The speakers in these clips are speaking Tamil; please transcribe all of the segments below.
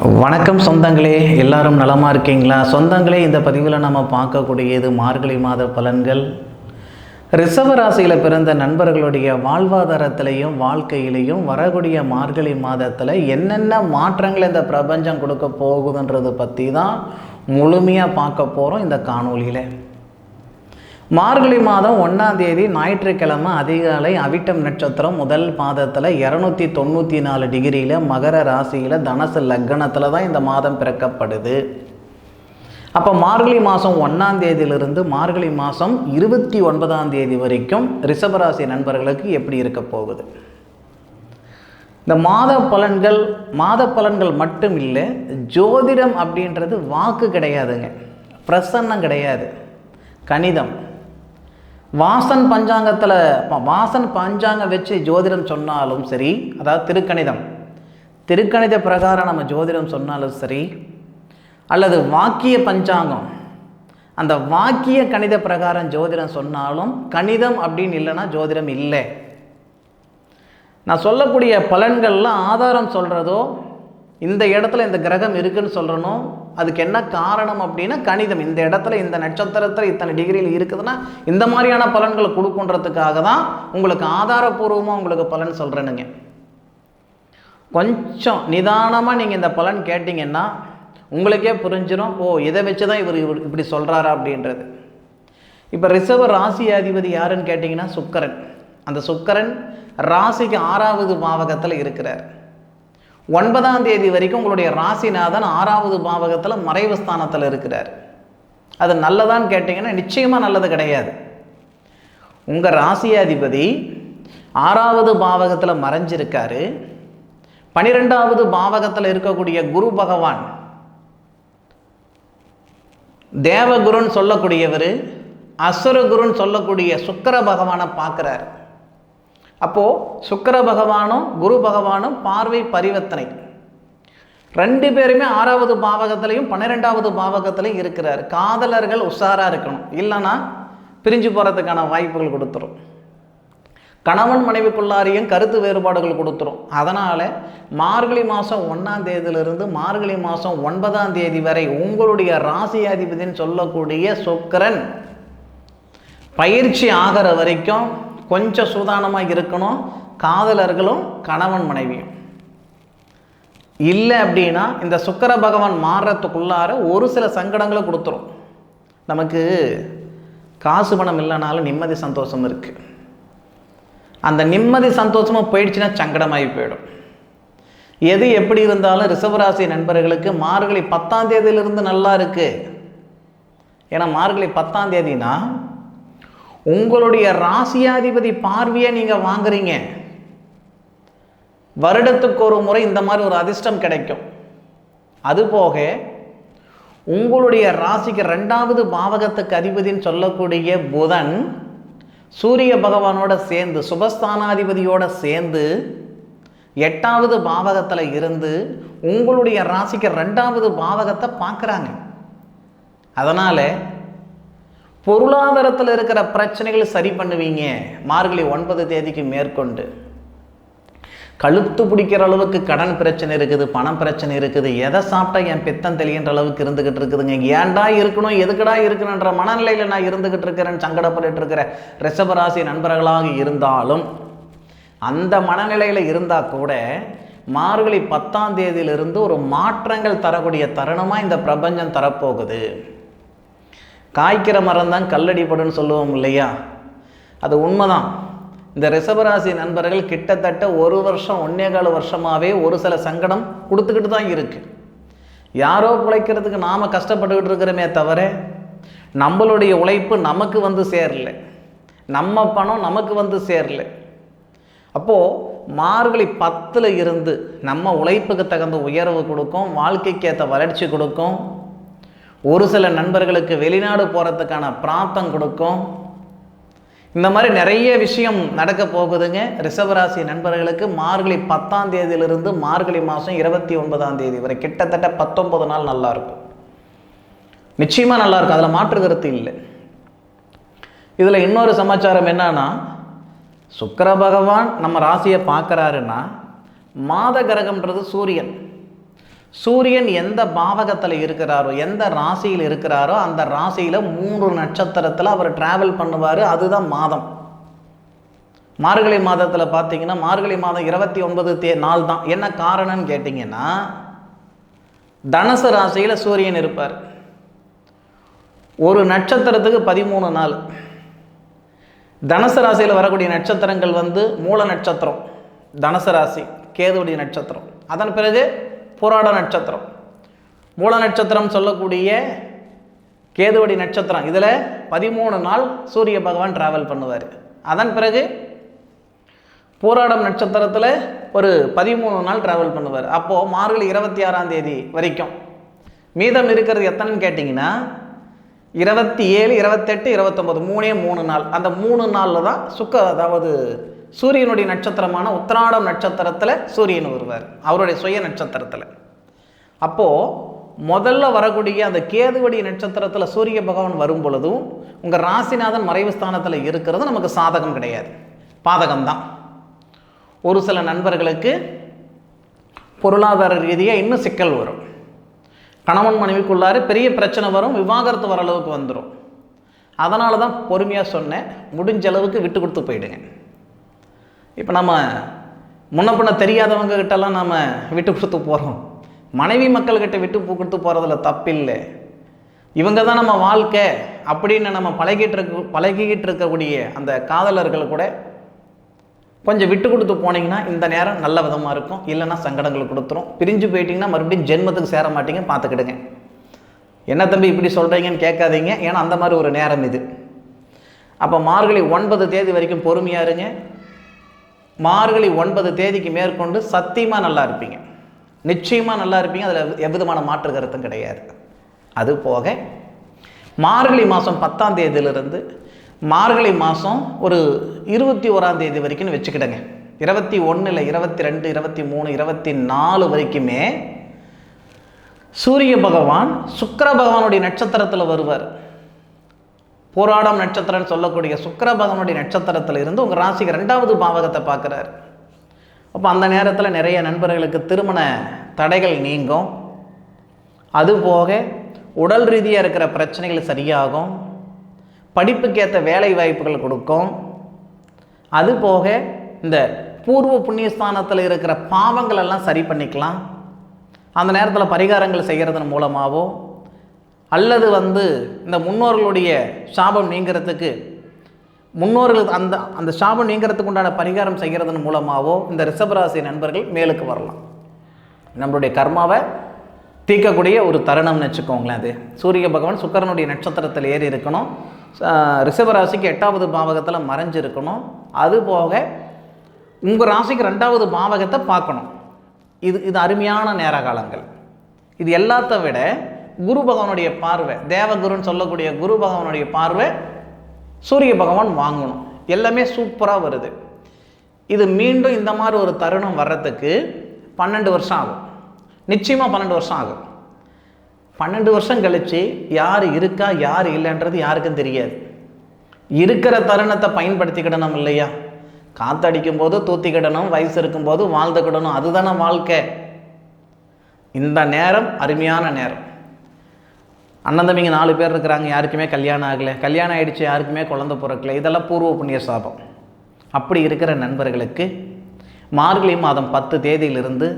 வணக்கம் சொந்தங்களே, எல்லாரும் நலமாக இருக்கீங்களா? சொந்தங்களே, இந்த பதிவில் நம்ம பார்க்கக்கூடியது மார்கழி மாத பலன்கள். ரிஷப ராசியில் பிறந்த நண்பர்களுடைய வாழ்வாதாரத்திலையும் வாழ்க்கையிலையும் வரக்கூடிய மார்கழி மாதத்தில் என்னென்ன மாற்றங்கள் இந்த பிரபஞ்சம் கொடுக்க போகுதுன்றது பற்றி தான் முழுமையாக பார்க்க போகிறோம் இந்த காணொலியில். மார்கழி மாதம் 1ஆம் தேதி ஞாயிற்றுக்கிழமை அதிகாலை அவிட்டம் நட்சத்திரம் முதல் பாதத்தில் 294 டிகிரியில் மகர ராசியில் தனுசு லக்னத்தில் தான் இந்த மாதம் பிறக்கப்படுது. அப்போ மார்கழி மாதம் 1ஆம் தேதியிலிருந்து மார்கழி மாதம் 29ஆம் தேதி வரைக்கும் ரிஷபராசி நண்பர்களுக்கு எப்படி இருக்க போகுது? இந்த மாத பலன்கள் மட்டும் இல்லை, ஜோதிடம் அப்படின்றது வாக்கு கிடையாதுங்க, பிரசன்னம் கிடையாது, கணிதம். வாசன் பஞ்சாங்கம் வச்சு ஜோதிடம் சொன்னாலும் சரி, அதாவது திருக்கணித பிரகாரம் நம்ம ஜோதிடம் சொன்னாலும் சரி, அல்லது வாக்கிய பஞ்சாங்கம், அந்த வாக்கிய கணித பிரகாரம் ஜோதிடம் சொன்னாலும் கணிதம் அப்படின்னு இல்லைன்னா ஜோதிடம் இல்லை. நான் சொல்லக்கூடிய பலன்கள்லாம் ஆதாரம் சொல்கிறதோ, இந்த இடத்துல இந்த கிரகம் இருக்குன்னு சொல்கிறனோ, அதுக்கு என்ன காரணம் அப்படின்னா கணிதம். இந்த இடத்துல இந்த நட்சத்திரத்தில் இத்தனை டிகிரியில் இருக்குதுன்னா இந்த மாதிரியான பலன்களை கொடுக்குன்றதுக்காக தான் உங்களுக்கு ஆதாரபூர்வமாக உங்களுக்கு பலன் சொல்கிறேனுங்க. கொஞ்சம் நிதானமாக நீங்கள் இந்த பலன் கேட்டிங்கன்னா உங்களுக்கே புரிஞ்சிடும், ஓ இதை வச்சு தான் இவர் இப்படி சொல்கிறாரா அப்படின்றது. இப்போ ரிஷப ராசி அதிபதி யாருன்னு கேட்டிங்கன்னா சுக்கிரன். அந்த சுக்கிரன் ராசிக்கு 6வது பாவகத்தில் இருக்கிறார். 9ஆம் தேதி வரைக்கும் உங்களுடைய ராசிநாதன் 6வது பாவகத்தில் மறைவு ஸ்தானத்தில் இருக்கிறார். அது நல்லதான்னு கேட்டிங்கன்னா நிச்சயமாக நல்லது கிடையாது. உங்கள் ராசியாதிபதி 6வது பாவகத்தில் மறைஞ்சிருக்காரு. 12வது பாவகத்தில் இருக்கக்கூடிய குரு பகவான் தேவகுருன்னு சொல்லக்கூடியவர் அசுரகுருன்னு சொல்லக்கூடிய சுக்கிர பகவானை பார்க்குறார். அப்போது சுக்கிர பகவானும் குரு பகவானும் பார்வை பரிவர்த்தனை, 2 பேருமே 6வது பாவகத்திலையும் 12வது பாவகத்திலையும் இருக்கிறார். காதலர்கள் உஷாராக இருக்கணும், இல்லைன்னா பிரிஞ்சு போகிறதுக்கான வாய்ப்புகள் கொடுத்துரும். கணவன் மனைவிக்குள்ளாரையும் கருத்து வேறுபாடுகள் கொடுத்துரும். அதனால் மார்கழி மாதம் 1ஆம் தேதியிலிருந்து மார்கழி மாதம் 9ஆம் தேதி வரை உங்களுடைய ராசியாதிபதினு சொல்லக்கூடிய சுக்கிரன் பயிற்சி ஆகிற வரைக்கும் கொஞ்சம் சூதானமாக இருக்கணும். காதலர்களும் கணவன் மனைவியும் இல்லை அப்படின்னா இந்த சுக்கிர பகவான் மாறுறதுக்குள்ளார ஒரு சில சங்கடங்களை கொடுத்துரும். நமக்கு காசு பணம் இல்லைனாலும் நிம்மதி சந்தோஷம் இருக்குது. அந்த நிம்மதி சந்தோஷமாக போயிடுச்சுன்னா சங்கடமாகி போயிடும். எது எப்படி இருந்தாலும் ரிஷபராசி நண்பர்களுக்கு மார்கழி 10ஆம் தேதியிலிருந்து நல்லா இருக்குது. ஏன்னா மார்கழி 10ஆம் தேதினா உங்களுடைய ராசியாதிபதி பார்வையை நீங்கள் வாங்குறீங்க. வருடத்துக்கு ஒரு முறை இந்த மாதிரி ஒரு அதிர்ஷ்டம் கிடைக்கும். அதுபோக உங்களுடைய ராசிக்கு 2வது பாவகத்துக்கு அதிபதினு சொல்லக்கூடிய புதன் சூரிய பகவானோட சேர்ந்து சுபஸ்தானாதிபதியோட சேர்ந்து 8வது பாவகத்தில் இருந்து உங்களுடைய ராசிக்கு 2வது பாவகத்தை பார்க்குறாங்க. அதனால் பொருளாதாரத்தில் இருக்கிற பிரச்சனைகளை சரி பண்ணுவீங்க. மார்கழி 9 தேதிக்கு மேற்கொண்டு கழுத்து பிடிக்கிற அளவுக்கு கடன் பிரச்சனை இருக்குது, பணம் பிரச்சனை இருக்குது, எதை சாப்பிட்டா என் பித்தம் தெளிகின்ற அளவுக்கு இருந்துக்கிட்டு இருக்குதுங்க, ஏன்டா இருக்கணும் எதுக்கடா இருக்கணுன்ற மனநிலையில் நான் இருந்துக்கிட்டு இருக்கிறேன்னு சங்கடப்பட்டு இருக்கிற ரிஷபராசி நண்பர்களாக இருந்தாலும் அந்த மனநிலையில் இருந்தால் கூட மார்கழி 10ஆம் தேதியிலிருந்து ஒரு மாற்றங்கள் தரக்கூடிய தருணமாக இந்த பிரபஞ்சம் தரப்போகுது. காய்க்கிற மரம் தான் கல்லடிப்படுன்னு சொல்லுவோம் இல்லையா? அது உண்மைதான். இந்த ரிஷபராசி நண்பர்கள் கிட்டத்தட்ட 1 வருஷம் 1.25 வருஷமாகவே ஒரு சில சங்கடம் கொடுத்துக்கிட்டு தான் இருக்குது. யாரோ பிழைக்கிறதுக்கு நாம் கஷ்டப்பட்டுக்கிட்டு இருக்கிறோமே தவிர நம்மளுடைய உழைப்பு நமக்கு வந்து சேரல, நம்ம பணம் நமக்கு வந்து சேரல. அப்போது மார்கழி 10ல் இருந்து நம்ம உழைப்புக்கு தகுந்த உயர்வு கொடுக்கும், வாழ்க்கைக்கு ஏற்ற வளர்ச்சி கொடுக்கும். ஒரு சில நண்பர்களுக்கு வெளிநாடு போகிறதுக்கான பிராப்தம் கொடுக்கும். இந்த மாதிரி நிறைய விஷயம் நடக்க போகுதுங்க ரிஷபராசி நண்பர்களுக்கு. மார்கழி 10ஆம் தேதியிலிருந்து மார்கழி மாதம் 29ஆம் தேதி வரை கிட்டத்தட்ட 19 நாள் நல்லாயிருக்கும், நிச்சயமாக நல்லாயிருக்கும், அதில் மாற்று கருத்து இல்லை. இதில் இன்னொரு சமாச்சாரம் என்னன்னா, சுக்கிர பகவான் நம்ம ராசியை பார்க்குறாருன்னா மாத கிரகம்ன்றது சூரியன். சூரியன் எந்த பாவகத்தில் இருக்கிறாரோ, எந்த ராசியில் இருக்கிறாரோ அந்த ராசியில் 3 நட்சத்திரத்தில் அவர் டிராவல் பண்ணுவார். அதுதான் மாதம். மார்கழி மாதத்தில் பார்த்தீங்கன்னா மார்கழி மாதம் 29 நாள் தான். என்ன காரணம்னு கேட்டிங்கன்னா தனுசு ராசியில் சூரியன் இருப்பார். ஒரு நட்சத்திரத்துக்கு 13 நாள். தனுசு ராசியில் வரக்கூடிய நட்சத்திரங்கள் மூல நட்சத்திரம், தனுசு ராசி கேதுவுடைய நட்சத்திரம். அதன் பிறகு புராட நட்சத்திரம். மூல நட்சத்திரம் சொல்லக்கூடிய கேதுவுடைய நட்சத்திரம், இதில் 13 நாள் சூரிய பகவான் டிராவல் பண்ணுவார். அதன் பிறகு பூராடம் நட்சத்திரத்தில் ஒரு 13 நாள் டிராவல் பண்ணுவார். அப்போது மார்கழி 26ஆம் தேதி வரைக்கும் மீதம் இருக்கிறது எத்தனைன்னு கேட்டிங்கன்னா 27, 28, 29 3 நாள். அந்த 3 நாளில் தான் அதாவது சூரியனுடைய நட்சத்திரமான உத்திராடம் நட்சத்திரத்தில் சூரியன் வருவார், அவருடைய சுய நட்சத்திரத்தில். அப்போது முதல்ல வரக்கூடிய அந்த கேதுவடி நட்சத்திரத்தில் சூரிய பகவான் வரும் பொழுதும் உங்கள் ராசிநாதன் மறைவு ஸ்தானத்தில் இருக்கிறது நமக்கு சாதகம் கிடையாது, பாதகம்தான். ஒரு சில நண்பர்களுக்கு பொருளாதார ரீதியாக இன்னும் சிக்கல் வரும். கணவன் மனைவிக்குள்ளார பெரிய பிரச்சனை வரும், விவாகரத்து வர அளவுக்கு வந்துடும். அதனால தான் பொறுமையாக சொன்னேன், முடிஞ்ச அளவுக்கு விட்டு கொடுத்து போயிடுங்க. இப்போ நம்ம முன்ன பின்ன தெரியாதவங்க கிட்டலாம் நம்ம விட்டு கொடுத்து போகிறோம். மனைவி மக்கள்கிட்ட விட்டு கொடுத்து போகிறதுல தப்பில்லை. இவங்க தான் நம்ம வாழ்க்கை அப்படின்னு நம்ம பழகிக்கிட்டு இருக்கக்கூடிய அந்த காதலர்கள் கூட கொஞ்சம் விட்டு கொடுத்து போனீங்கன்னா இந்த நேரம் நல்ல விதமாக இருக்கும். இல்லைன்னா சங்கடங்கள் கொடுத்துரும். பிரிஞ்சு போயிட்டீங்கன்னா மறுபடியும் ஜென்மத்துக்கு சேர மாட்டீங்க, பார்த்துக்கிடுங்க. என்ன தம்பி இப்படி சொல்கிறீங்கன்னு கேட்காதீங்க, ஏன்னா அந்த மாதிரி ஒரு நேரம் இது. அப்போ மார்கழி 9 தேதி வரைக்கும் பொறுமையாக இருங்க. மார்கழி 9 தேதிக்கு மேற்கொண்டு சத்தியமாக நல்லா இருப்பீங்க, நிச்சயமாக நல்லா இருப்பீங்க. அதில் எவ்விதமான மாற்று கருத்தும் கிடையாது. அது போக மார்கழி மாதம் 10ஆம் தேதியிலிருந்து மார்கழி மாதம் ஒரு 21ஆம் தேதி வரைக்கும் வச்சுக்கிடுங்க. 21 இல்லை 22, 23, 24 வரைக்குமே சூரிய பகவான் சுக்கிர பகவானுடைய நட்சத்திரத்தில் வருவார். போராடம் நட்சத்திரம் சொல்லக்கூடிய சுக்கிர பகவானுடைய நட்சத்திரத்தில் இருந்து உங்கள் ராசிக்கு 2வது பாவகத்தை பார்க்குறாரு. அப்போ அந்த நேரத்தில் நிறைய நண்பர்களுக்கு திருமண தடைகள் நீங்கும். அதுபோக உடல் ரீதியாக இருக்கிற பிரச்சனைகள் சரியாகும். படிப்புக்கேற்ற வேலை வாய்ப்புகள் கொடுக்கும். அதுபோக இந்த பூர்வ புண்ணியஸ்தானத்தில் இருக்கிற பாவங்கள் எல்லாம் சரி பண்ணிக்கலாம். அந்த நேரத்தில் பரிகாரங்கள் செய்கிறதன் மூலமாகவோ அல்லது இந்த முன்னோர்களுடைய சாபம் நீங்கிறதுக்கு முன்னோர்கள் அந்த சாபம் நீங்கிறதுக்கு உண்டான பரிகாரம் செய்கிறதன் மூலமாகவோ இந்த ரிஷபராசி நண்பர்கள் மேலுக்கு வரலாம். நம்மளுடைய கர்மாவை தீர்க்கக்கூடிய ஒரு தருணம்னு வச்சுக்கோங்களேன். அது சூரிய பகவான் சுக்கிரனுடைய நட்சத்திரத்தில் ஏறி இருக்கணும். ரிஷபராசிக்கு 8வது பாவகத்தில் மறைஞ்சிருக்கணும். அதுபோக உங்கள் ராசிக்கு 2வது பாவகத்தை பார்க்கணும். இது அருமையான நேர காலங்கள். இது எல்லாத்த விட குரு பகவானுடைய பார்வை, தேவகுருன்னு சொல்லக்கூடிய குரு பகவானுடைய பார்வை சூரிய பகவான் வாங்கணும். எல்லாமே சூப்பராக வருது. இது மீண்டும் இந்த மாதிரி ஒரு தருணம் வர்றதுக்கு 12 வருஷம் ஆகும். நிச்சயமாக 12 வருஷம் ஆகும். 12 வருஷம் கழித்து யார் இருக்கா யார் இல்லைன்றது யாருக்கும் தெரியாது. இருக்கிற தருணத்தை பயன்படுத்திக்கிடணும் இல்லையா? காற்றடிக்கும் போது தூத்திக்கிடணும், வயசு இருக்கும்போது வாழ்ந்துக்கிடணும். அதுதானே வாழ்க்கை. இந்த நேரம் அருமையான நேரம். அண்ணன் தம்பிங்க 4 பேர் இருக்கிறாங்க, யாருக்குமே கல்யாணம் ஆகலை, கல்யாணம் ஆகிடுச்சு, யாருக்குமே குழந்தை பிறக்கலை. இதெல்லாம் பூர்வ புண்ணிய சாபம். அப்படி இருக்கிற நண்பர்களுக்கு மார்கழி மாதம் 10 தேதியிலிருந்து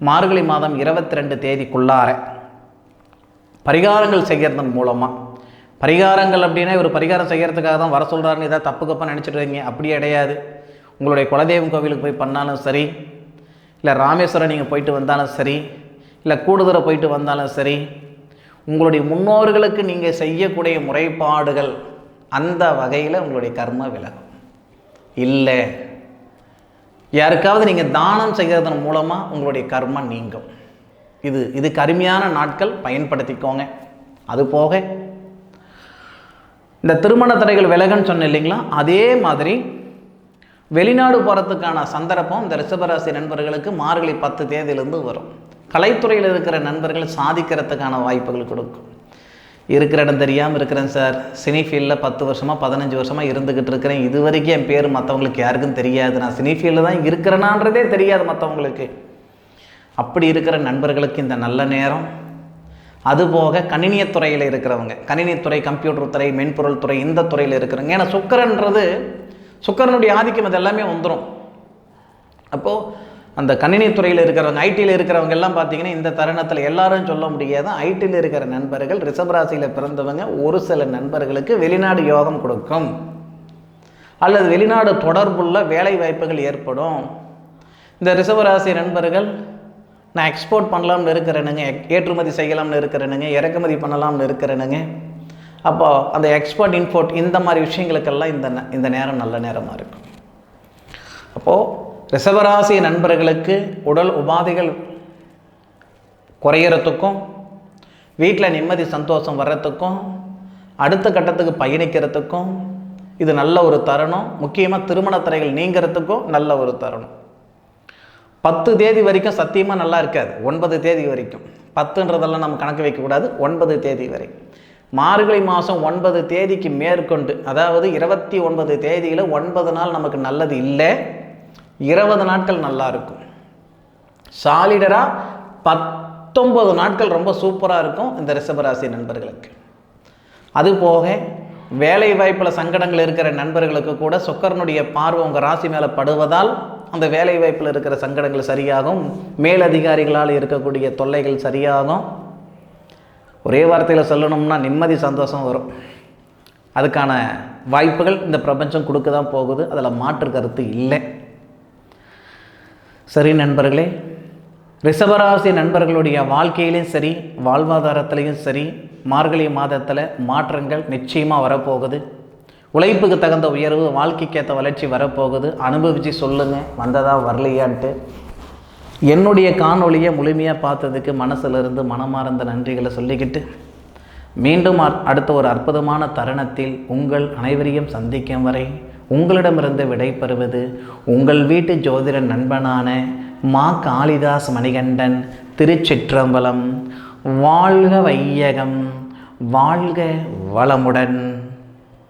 மார்கழி மாதம் 22 தேதிக்குள்ளார பரிகாரங்கள் செய்கிறதன் மூலமாக, பரிகாரங்கள் அப்படின்னா ஒரு பரிகாரம் செய்கிறதுக்காக தான் வர சொல்கிறாருன்னு ஏதாவது தப்பு கப்பாக நினச்சிட்டு இருக்கீங்க. அப்படியே கிடையாது. உங்களுடைய குலதெய்வம் கோவிலுக்கு போய் பண்ணாலும் சரி, இல்லை ராமேஸ்வரம் நீங்கள் போயிட்டு வந்தாலும் சரி, இல்லை கூடுதலை போயிட்டு வந்தாலும் சரி, உங்களுடைய முன்னோர்களுக்கு நீங்கள் செய்யக்கூடிய முறைப்பாடுகள் அந்த வகையில் உங்களுடைய கர்ம விலகும். இல்லை யாருக்காவது நீங்கள் தானம் செய்கிறதன் மூலமாக உங்களுடைய கர்மம் நீங்கும். இதுக்கு அருமையான நாட்கள், பயன்படுத்திக்கோங்க. அது போக இந்த திருமண தடைகள் விலகுன்னு சொன்னேன் இல்லைங்களா, அதே மாதிரி வெளிநாடு போகிறதுக்கான சந்தர்ப்பம் இந்த ரிஷபராசி நண்பர்களுக்கு மார்கழி 10 தேதியிலிருந்து வரும். கலைத்துறையில் இருக்கிற நண்பர்கள் சாதிக்கிறதுக்கான வாய்ப்புகள் கொடுக்கும். இருக்கிற இடம் தெரியாமல் இருக்கிறேன் சார், சினி ஃபீல்டில் 10 வருஷமாக 15 வருஷமாக இருந்துக்கிட்டு இருக்கிறேன், இது வரைக்கும் என் பேர் மற்றவங்களுக்கு யாருக்கும் தெரியாது, நான் சினி ஃபீல்டில் தான் இருக்கிறேனான்றதே தெரியாது மற்றவங்களுக்கு அப்படி இருக்கிற நண்பர்களுக்கு இந்த நல்ல நேரம். அதுபோக கணினியத்துறையில் இருக்கிறவங்க, கணினித்துறை, கம்ப்யூட்டர் துறை, மென்பொருள் துறை, இந்த துறையில் இருக்கிறவங்க, ஏன்னா சுக்கிரன்றது சுக்கிரனுடைய ஆதிக்கம் இது எல்லாமே வந்துடும். அப்போது அந்த கணினித்துறையில் இருக்கிறவங்க, ஐடியில் இருக்கிறவங்க எல்லாம் பார்த்தீங்கன்னா இந்த தருணத்தில் எல்லாரும் சொல்ல முடியாது. ஐடியில் இருக்கிற நண்பர்கள், ரிஷபராசியில் பிறந்தவங்க, ஒரு சில நண்பர்களுக்கு வெளிநாடு யோகம் கொடுக்கும், அல்லது வெளிநாடு தொடர்புள்ள வேலை வாய்ப்புகள் ஏற்படும். இந்த ரிஷபராசி நண்பர்கள், நான் எக்ஸ்போர்ட் பண்ணலாம்னு இருக்கிறேனுங்க, ஏற்றுமதி செய்யலாம்னு இருக்கிறேனுங்க, இறக்குமதி பண்ணலாம்னு இருக்கிறேனுங்க, அப்போது அந்த எக்ஸ்போர்ட் இம்போர்ட் இந்த மாதிரி விஷயங்களுக்கெல்லாம் இந்த நேரம் நல்ல நேரமாக இருக்கும். அப்போது ரிஷபராசி நண்பர்களுக்கு உடல் உபாதைகள் குறையிறதுக்கும், வீட்டில் நிம்மதி சந்தோஷம் வர்றதுக்கும், அடுத்த கட்டத்துக்கு பயணிக்கிறதுக்கும் இது நல்ல ஒரு தருணம். முக்கியமாக திருமண தடைகள் நீங்கிறதுக்கும் நல்ல ஒரு தருணம். 10 தேதி வரைக்கும் சத்தியமாக நல்லா இருக்காது. 9 தேதி வரைக்கும், 10ன்றதெல்லாம் நம்ம கணக்கு வைக்கக்கூடாது. 9 தேதி வரை, மார்கழி மாதம் 9 தேதிக்கு மேற்கொண்டு, அதாவது 29 தேதியில் 9 நாள் நமக்கு நல்லது இல்லை, 20 நாட்கள் நல்லா இருக்கும். சாலிடராக 19 நாட்கள் ரொம்ப சூப்பராக இருக்கும் இந்த ரிஷபராசி நண்பர்களுக்கு. அதுபோக வேலை வாய்ப்பில் சங்கடங்கள் இருக்கிற நண்பர்களுக்கு கூட சுக்கிரனுடைய பார்வை உங்கள் ராசி மேலே படுவதால் அந்த வேலை வாய்ப்பில் இருக்கிற சங்கடங்கள் சரியாகும், மேலதிகாரிகளால் இருக்கக்கூடிய தொல்லைகள் சரியாகும். ஒரே வார்த்தையில் சொல்லணும்னா நிம்மதி சந்தோஷம் வரும். அதுக்கான வாய்ப்புகள் இந்த பிரபஞ்சம் கொடுக்க தான் போகுது, அதில் மாற்று கருத்து இல்லை. சரி நண்பர்களே, ரிஷபராசி நண்பர்களுடைய வாழ்க்கையிலையும் சரி, வாழ்வாதாரத்திலையும் சரி, மார்கழி மாதத்தில் மாற்றங்கள் நிச்சயமாக வரப்போகுது. உழைப்புக்கு தகுந்த உயர்வு, வாழ்க்கைக்கேற்ற வளர்ச்சி வரப்போகுது. அனுபவித்து சொல்லுங்கள், வந்ததா வரலையான்ட்டு. என்னுடைய காணொலியை முழுமையாக பார்த்ததுக்கு மனசிலிருந்து மனமார்ந்த நன்றிகளை சொல்லிக்கிட்டு, மீண்டும் அடுத்த ஒரு அற்புதமான தருணத்தில் உங்கள் அனைவரையும் சந்திக்கும் வரை உங்களிடமிருந்து விடைபெறுவது உங்கள் வீட்டு ஜோதிட நண்பனான மா காளிதாஸ் மணிகண்டன். திருச்சிற்றம்பலம். வாழ்க வையகம், வாழ்க வளமுடன்.